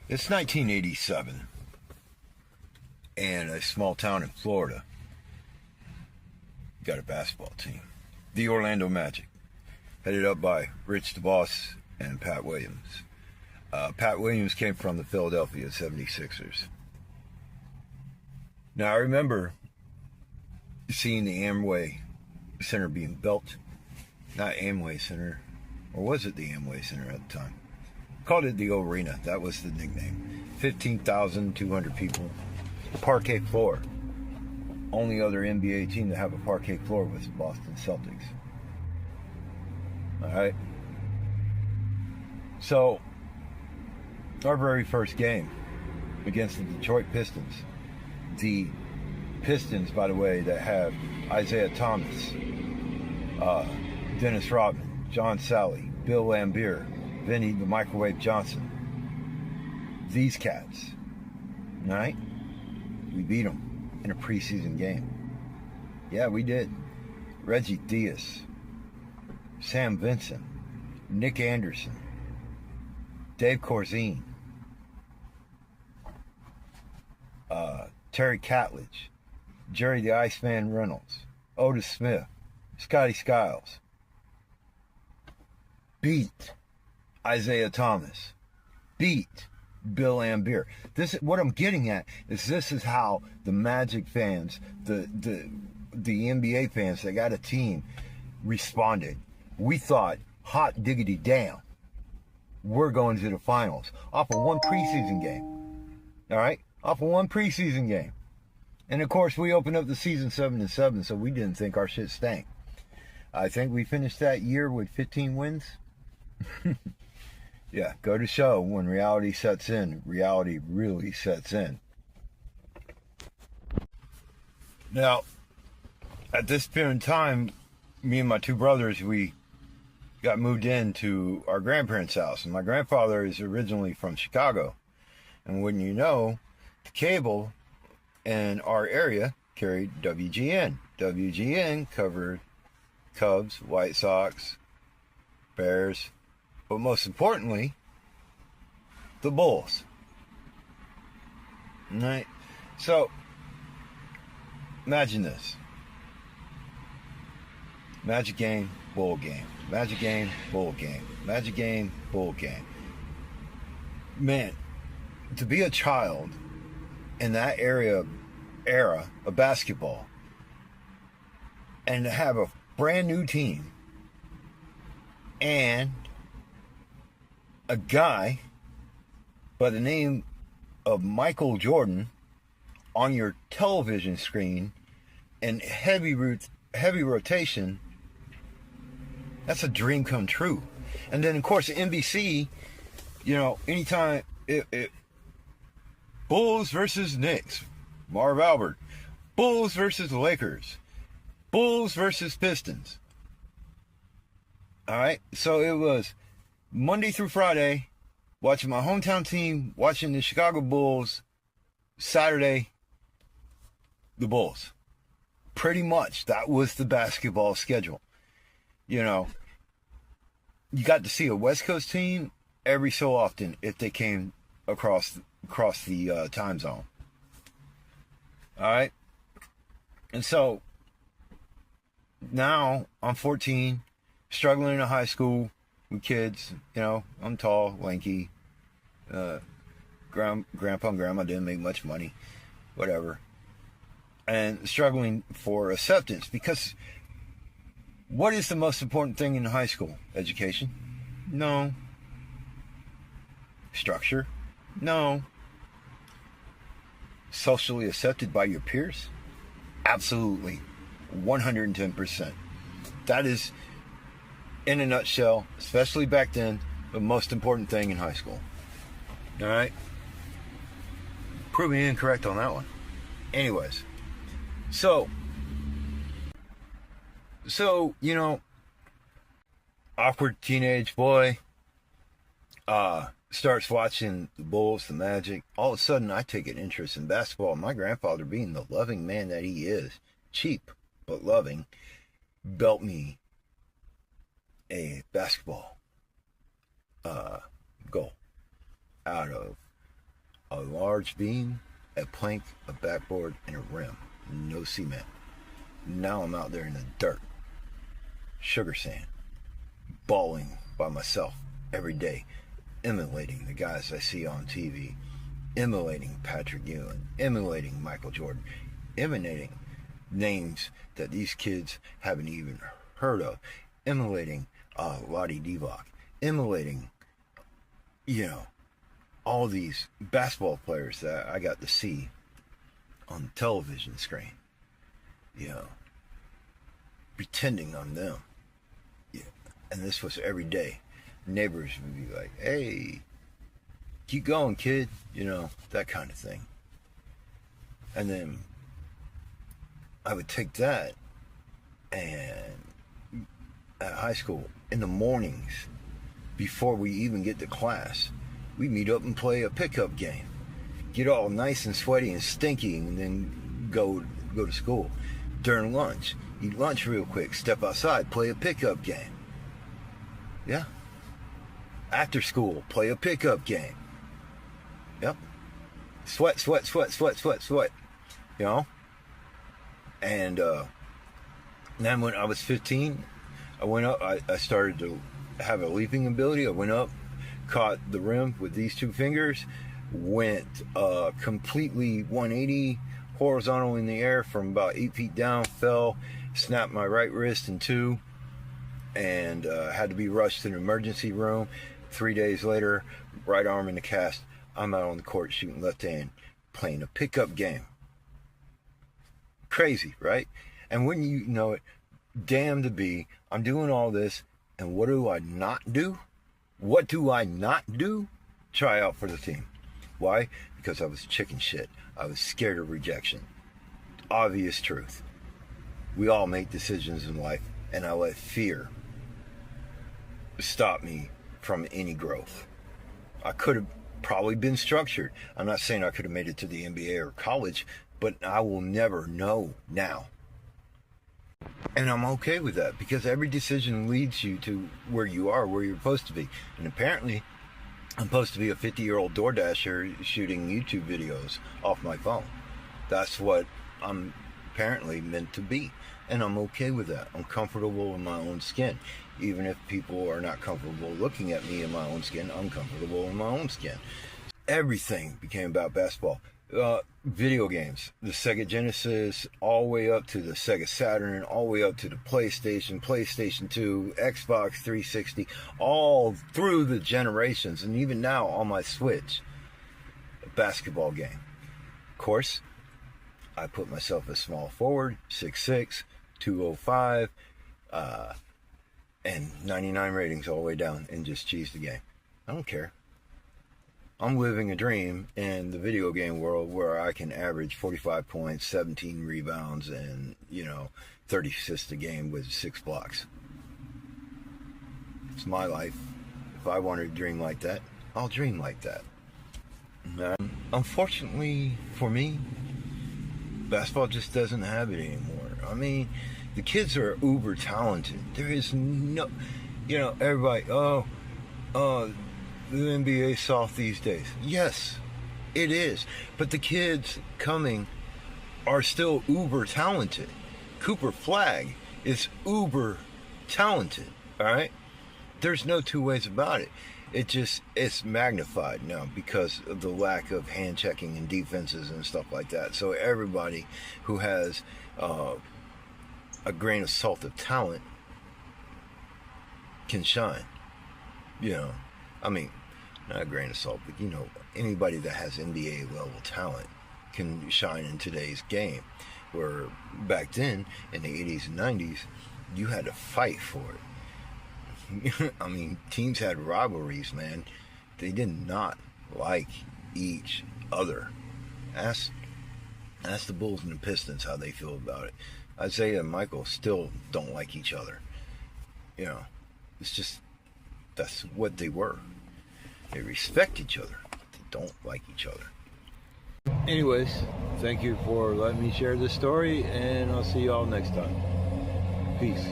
It's 1987, and a small town in Florida got a basketball team, the Orlando Magic, headed up by Rich DeVos and Pat Williams. Pat Williams came from the Philadelphia 76ers. Now, I remember seeing the Amway Center being built. Not Amway Center, or was it the Amway Center at the time? Called it the Arena. That was the nickname. 15,200 people. Parquet floor. Only other NBA team to have a parquet floor was the Boston Celtics. Alright? So, our very first game against the Detroit Pistons. The Pistons, by the way, that have Isaiah Thomas, Dennis Rodman, John Sally, Bill Laimbeer, Vinny the Microwave Johnson. These cats. Alright? We beat them in a preseason game. Yeah, we did. Reggie Diaz, Sam Vincent, Nick Anderson, Dave Corzine, Terry Catledge, Jerry the Iceman Reynolds, Otis Smith, Scotty Skiles. Beat Isaiah Thomas. Beat Bill Laimbeer. What I'm getting at is this is how the Magic fans, the NBA fans that got a team responded. We thought, hot diggity damn, we're going to the finals off of one preseason game. All right, off of one preseason game, and of course we opened up the season 7-7, so we didn't think our shit stank. I think we finished that year with 15 wins. Yeah, go to show when reality sets in, reality really sets in. Now, at this point in time, me and my two brothers, we got moved into our grandparents' house. And my grandfather is originally from Chicago. And wouldn't you know, the cable in our area carried WGN. WGN covered Cubs, White Sox, Bears, but most importantly, the Bulls. Right? So, imagine this. Magic game, Bull game. Magic game, Bull game. Magic game, Bull game. Man, to be a child in that era of basketball and to have a brand new team and a guy by the name of Michael Jordan on your television screen in heavy rotation, that's a dream come true. And then, of course, NBC, anytime Bulls versus Knicks, Marv Albert, Bulls versus the Lakers, Bulls versus Pistons. All right, so it was Monday through Friday, watching my hometown team, watching the Chicago Bulls. Saturday, the Bulls. Pretty much, that was the basketball schedule. You got to see a West Coast team every so often if they came across the time zone. All right, and so now I'm 14, struggling in high school with kids. I'm tall, lanky. Grandpa and grandma didn't make much money, whatever, and struggling for acceptance because. What is the most important thing in high school? Education? No. Structure? No. Socially accepted by your peers? Absolutely. 110%. That is, in a nutshell, especially back then, the most important thing in high school. All right? Prove me incorrect on that one. Anyways. So, awkward teenage boy starts watching the Bulls, the Magic. All of a sudden, I take an interest in basketball. My grandfather, being the loving man that he is, cheap but loving, built me a basketball goal out of a large beam, a plank, a backboard, and a rim. No cement. Now I'm out there in the dirt, sugar sand, bawling by myself every day, emulating the guys I see on TV, emulating Patrick Ewing, emulating Michael Jordan, emulating names that these kids haven't even heard of, emulating Lottie Divac, emulating, all these basketball players that I got to see on the television screen, pretending I'm them. Yeah. And this was every day. Neighbors would be like, hey, keep going, kid, that kind of thing. And then I would take that, and at high school, in the mornings, before we even get to class, we meet up and play a pickup game. Get all nice and sweaty and stinky, and then go to school. During lunch, eat lunch real quick, step outside, play a pickup game. Yeah. After school, play a pickup game. Yep. Sweat. And then when I was 15, I went up, I started to have a leaping ability. I went up, caught the rim with these two fingers, went completely 180 horizontal in the air from about 8 feet down, fell, snapped my right wrist in two, and had to be rushed to the emergency room. 3 days later, right arm in the cast, I'm out on the court shooting left hand, playing a pickup game. Crazy, right? And when you know it, damn to be, I'm doing all this, and what do I not do? What do I not do? Try out for the team. Why? Because I was chicken shit. I was scared of rejection. Obvious truth. We all make decisions in life, and I let fear stop me from any growth. I could have probably been structured. I'm not saying I could have made it to the NBA or college, but I will never know now. And I'm okay with that, because every decision leads you to where you are, where you're supposed to be. And apparently, I'm supposed to be a 50-year-old DoorDasher shooting YouTube videos off my phone. That's what I'm apparently meant to be. And I'm okay with that. I'm comfortable in my own skin. Even if people are not comfortable looking at me in my own skin, I'm comfortable in my own skin. Everything became about basketball. Video games, the Sega Genesis, all the way up to the Sega Saturn, all the way up to the PlayStation 2, Xbox 360, all through the generations, and even now on my Switch, a basketball game. Of course, I put myself as small forward, 6'6", 205, and 99 ratings all the way down, and just cheese the game. I don't care. I'm living a dream in the video game world where I can average 45 points, 17 rebounds, and 30 assists a game with 6 blocks. It's my life. If I want to dream like that, I'll dream like that. Unfortunately for me, basketball just doesn't have it anymore. I mean, the kids are uber talented. There is no, everybody, the NBA soft these days. Yes, it is. But the kids coming are still uber talented. Cooper Flagg is uber talented, all right? There's no two ways about it. It's magnified now because of the lack of hand checking and defenses and stuff like that. So everybody who has a grain of salt of talent can shine. I mean, not a grain of salt, but anybody that has NBA level talent can shine in today's game. Where back then, in the 80s and 90s, you had to fight for it. I mean, teams had rivalries, man. They did not like each other. Ask the Bulls and the Pistons how they feel about it. Isaiah and Michael still don't like each other. It's just, that's what they were. They respect each other, but they don't like each other. Anyways, thank you for letting me share this story, and I'll see y'all next time. Peace.